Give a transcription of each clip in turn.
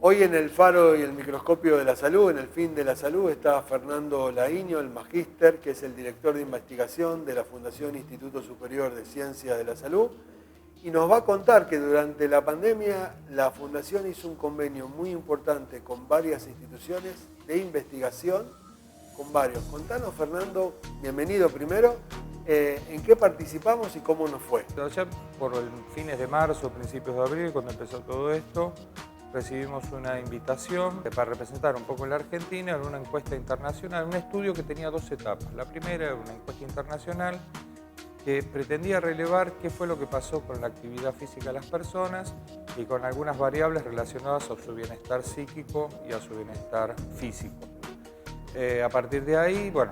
Hoy en el Faro y el Microscopio de la Salud, en el Fin de la Salud, está Fernando Laíño, el magíster, que es el director de investigación de la Fundación Instituto Superior de Ciencias de la Salud, y nos va a contar que durante la pandemia la Fundación hizo un convenio muy importante con varias instituciones de investigación, con varios. Contanos, Fernando, bienvenido primero, en qué participamos y cómo nos fue. Allá por fines de marzo, principios de abril, cuando empezó todo esto, recibimos una invitación para representar un poco en la Argentina en una encuesta internacional, un estudio que tenía dos etapas. La primera era una encuesta internacional que pretendía relevar qué fue lo que pasó con la actividad física de las personas y con algunas variables relacionadas a su bienestar psíquico y a su bienestar físico. A partir de ahí, bueno,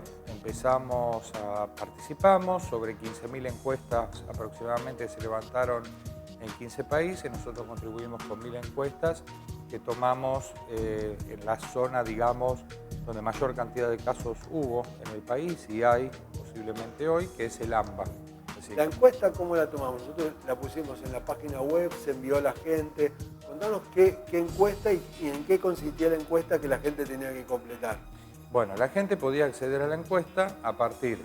participamos, sobre 15.000 encuestas aproximadamente se levantaron en 15 países, nosotros contribuimos con 1.000 encuestas que tomamos en la zona, digamos, donde mayor cantidad de casos hubo en el país y hay posiblemente hoy, que es el AMBA. La encuesta, ¿cómo la tomamos? Nosotros la pusimos en la página web, se envió a la gente. Contanos qué encuesta y en qué consistía la encuesta que la gente tenía que completar. Bueno, la gente podía acceder a la encuesta a partir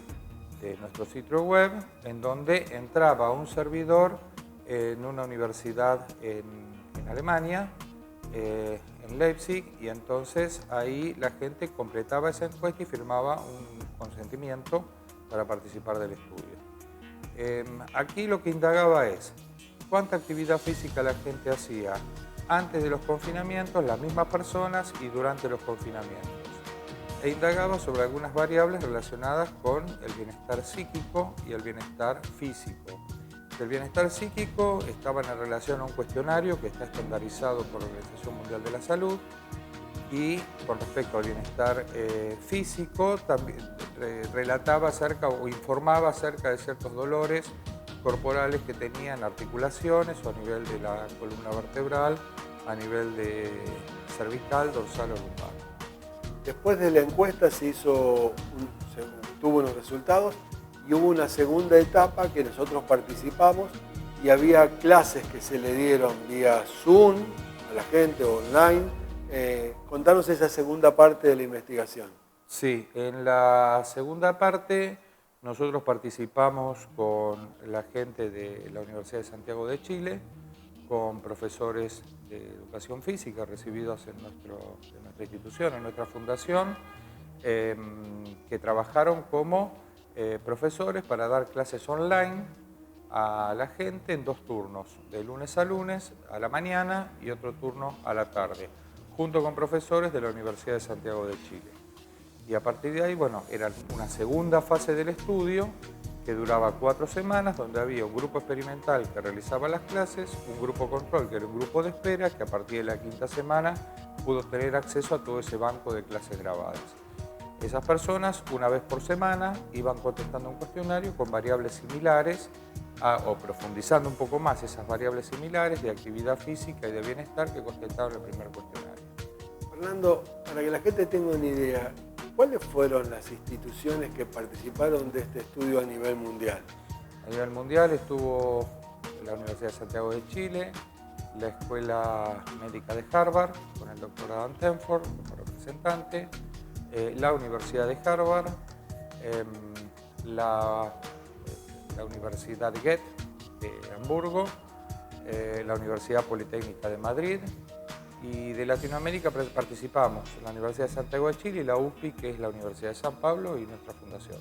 de nuestro sitio web, en donde entraba un servidor en una universidad en Alemania, en Leipzig, y entonces ahí la gente completaba esa encuesta y firmaba un consentimiento para participar del estudio. Aquí lo que indagaba es cuánta actividad física la gente hacía antes de los confinamientos, las mismas personas, y durante los confinamientos. E indagaba sobre algunas variables relacionadas con el bienestar psíquico y el bienestar físico. El bienestar psíquico estaba en relación a un cuestionario que está estandarizado por la Organización Mundial de la Salud, y con respecto al bienestar físico también relataba acerca o informaba acerca de ciertos dolores corporales que tenían articulaciones o a nivel de la columna vertebral, a nivel de cervical, dorsal o lumbar. Después de la encuesta tuvo unos resultados y hubo una segunda etapa que nosotros participamos y había clases que se le dieron vía Zoom a la gente online. Contanos esa segunda parte de la investigación. Sí, en la segunda parte nosotros participamos con la gente de la Universidad de Santiago de Chile, con profesores de educación física recibidos en nuestra institución, en nuestra fundación, que trabajaron como profesores para dar clases online a la gente en dos turnos, de lunes a lunes a la mañana y otro turno a la tarde, junto con profesores de la Universidad de Santiago de Chile. Y a partir de ahí, bueno, era una segunda fase del estudio que duraba 4 semanas, donde había un grupo experimental que realizaba las clases, un grupo control que era un grupo de espera, que a partir de la quinta semana pudo tener acceso a todo ese banco de clases grabadas. Esas personas, una vez por semana, iban contestando un cuestionario con variables similares o profundizando un poco más esas variables similares de actividad física y de bienestar que contestaron el primer cuestionario. Fernando, para que la gente tenga una idea, ¿cuáles fueron las instituciones que participaron de este estudio a nivel mundial? A nivel mundial estuvo la Universidad de Santiago de Chile, la Escuela Médica de Harvard, con el doctor Adam Tenford como representante, la Universidad de Harvard, la Universidad de Goethe de Hamburgo, la Universidad Politécnica de Madrid, y de Latinoamérica participamos en la Universidad de Santiago de Chile y la USPI, que es la Universidad de San Pablo, y nuestra fundación.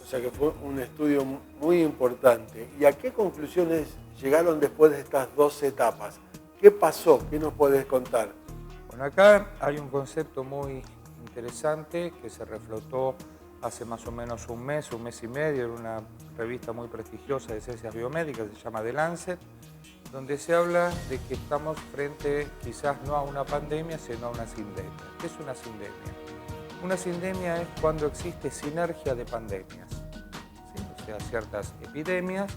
O sea que fue un estudio muy importante. ¿Y a qué conclusiones llegaron después de estas dos etapas? ¿Qué pasó? ¿Qué nos podés contar? Bueno, acá hay un concepto muy interesante que se reflotó hace más o menos un mes y medio en una revista muy prestigiosa de ciencias biomédicas, se llama The Lancet, donde se habla de que estamos frente quizás no a una pandemia, sino a una sindemia. ¿Qué es una sindemia? Una sindemia es cuando existe sinergia de pandemias, ¿sí? O sea, ciertas epidemias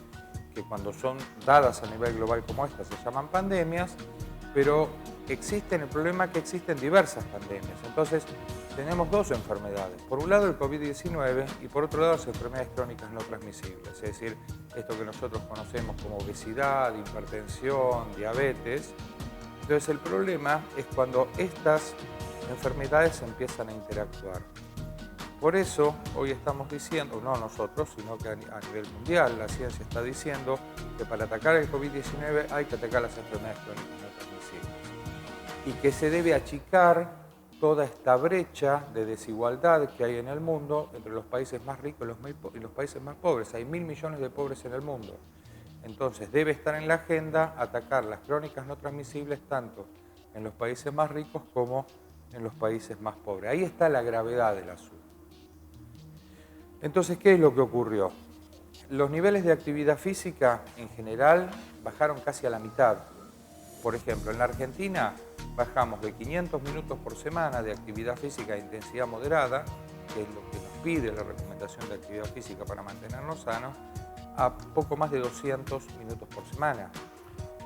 que cuando son dadas a nivel global como esta se llaman pandemias, pero el problema es que existen diversas pandemias. Entonces, tenemos dos enfermedades. Por un lado el COVID-19 y por otro lado las enfermedades crónicas no transmisibles, es decir, esto que nosotros conocemos como obesidad, hipertensión, diabetes, Entonces el problema es cuando estas enfermedades empiezan a interactuar. Por eso hoy estamos diciendo, no nosotros, sino que a nivel mundial la ciencia está diciendo que para atacar el COVID-19 hay que atacar las enfermedades crónicas no transmisibles y que se debe achicar toda esta brecha de desigualdad que hay en el mundo entre los países más ricos y los países más pobres. Hay 1.000 millones de pobres en el mundo. Entonces debe estar en la agenda atacar las crónicas no transmisibles tanto en los países más ricos como en los países más pobres. Ahí está la gravedad del asunto. Entonces, ¿qué es lo que ocurrió? Los niveles de actividad física en general bajaron casi a la mitad. Por ejemplo, en la Argentina bajamos de 500 minutos por semana de actividad física de intensidad moderada, que es lo que nos pide la recomendación de actividad física para mantenernos sanos, a poco más de 200 minutos por semana.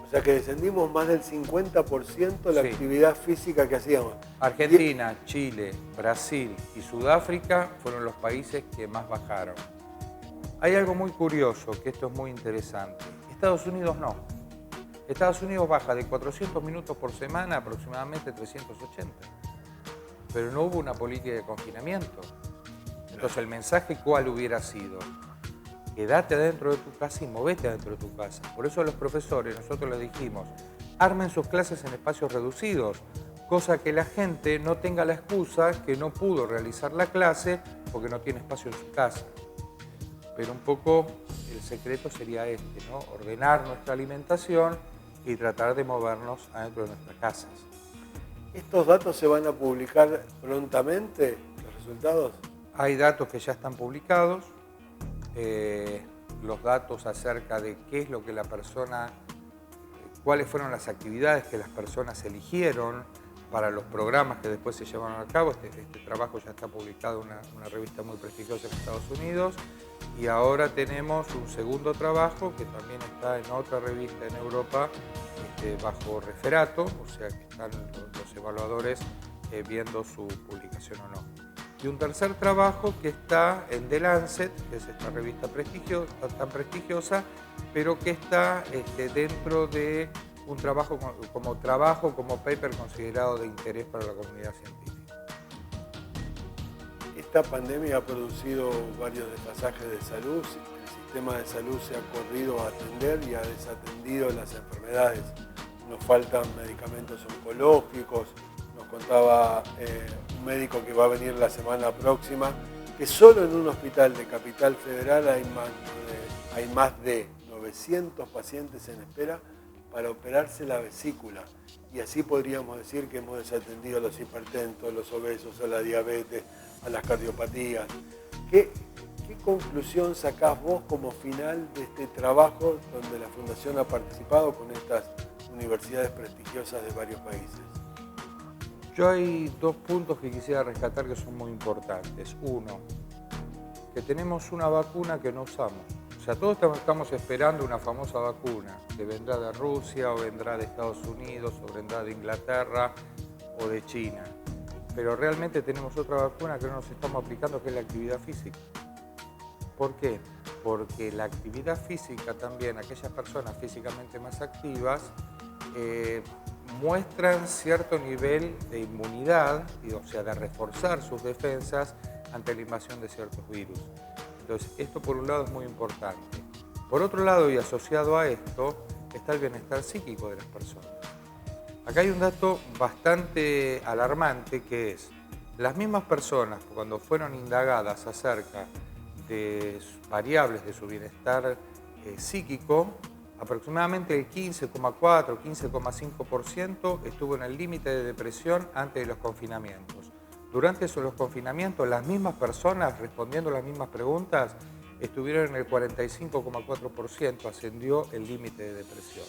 O sea que descendimos más del 50% la Sí. actividad física que hacíamos. Argentina, Chile, Brasil y Sudáfrica fueron los países que más bajaron. Hay algo muy curioso, que esto es muy interesante. Estados Unidos no. Estados Unidos baja de 400 minutos por semana a aproximadamente 380. Pero no hubo una política de confinamiento. Entonces el mensaje, ¿cuál hubiera sido? Quédate adentro de tu casa y movete adentro de tu casa. Por eso a los profesores nosotros les dijimos, armen sus clases en espacios reducidos, cosa que la gente no tenga la excusa que no pudo realizar la clase porque no tiene espacio en su casa. Pero un poco el secreto sería este, ¿no? Ordenar nuestra alimentación y tratar de movernos adentro de nuestras casas. ¿Estos datos se van a publicar prontamente, los resultados? Hay datos que ya están publicados, los datos acerca de qué es lo que la persona, cuáles fueron las actividades que las personas eligieron para los programas que después se llevaron a cabo. Este trabajo ya está publicado en una revista muy prestigiosa en Estados Unidos y ahora tenemos un segundo trabajo que también está en otra revista en Europa bajo referato, o sea que están los evaluadores viendo su publicación o no. Y un tercer trabajo que está en The Lancet, que es esta revista tan prestigiosa, pero que está dentro de un trabajo como paper considerado de interés para la comunidad científica. Esta pandemia ha producido varios desfasajes de salud. El sistema de salud se ha corrido a atender y ha desatendido las enfermedades. Nos faltan medicamentos oncológicos. Nos contaba un médico que va a venir la semana próxima que solo en un hospital de Capital Federal hay más de 900 pacientes en espera para operarse la vesícula. Y así podríamos decir que hemos desatendido a los hipertensos, a los obesos, a la diabetes, a las cardiopatías. ¿Qué conclusión sacás vos como final de este trabajo donde la Fundación ha participado con estas universidades prestigiosas de varios países? Yo hay dos puntos que quisiera rescatar que son muy importantes. Uno, que tenemos una vacuna que no usamos. O sea, todos estamos esperando una famosa vacuna que vendrá de Rusia o vendrá de Estados Unidos o vendrá de Inglaterra o de China. Pero realmente tenemos otra vacuna que no nos estamos aplicando, que es la actividad física. ¿Por qué? Porque la actividad física también, aquellas personas físicamente más activas, muestran cierto nivel de inmunidad, o sea, de reforzar sus defensas ante la invasión de ciertos virus. Entonces, esto por un lado es muy importante. Por otro lado, y asociado a esto, está el bienestar psíquico de las personas. Acá hay un dato bastante alarmante que es, las mismas personas cuando fueron indagadas acerca de variables de su bienestar psíquico, aproximadamente el 15,4 o 15,5% estuvo en el límite de depresión antes de los confinamientos. Durante los confinamientos, las mismas personas, respondiendo las mismas preguntas, estuvieron en el 45,4%, ascendió el límite de depresión.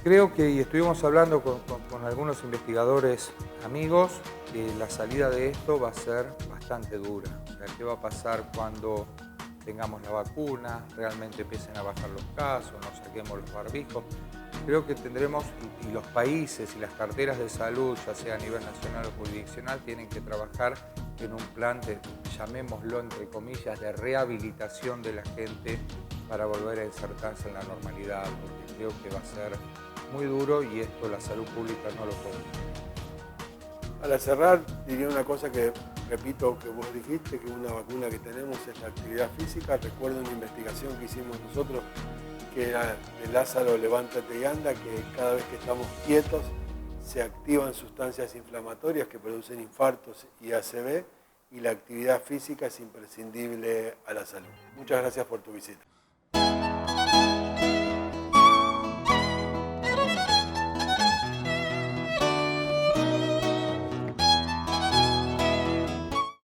Creo que, y estuvimos hablando con algunos investigadores amigos, que la salida de esto va a ser bastante dura. O sea, ¿qué va a pasar cuando tengamos la vacuna, realmente empiecen a bajar los casos, nos saquemos los barbijos? Creo que tendremos, y los países y las carteras de salud, ya sea a nivel nacional o jurisdiccional, tienen que trabajar en un plan de, llamémoslo entre comillas, de rehabilitación de la gente para volver a insertarse en la normalidad, porque creo que va a ser muy duro y esto la salud pública no lo puede. Para cerrar, diría una cosa que repito que vos dijiste, que una vacuna que tenemos es la actividad física. Recuerdo una investigación que hicimos nosotros, que era de Lázaro, levántate y anda, que cada vez que estamos quietos se activan sustancias inflamatorias que producen infartos y ACV, y la actividad física es imprescindible a la salud. Muchas gracias por tu visita.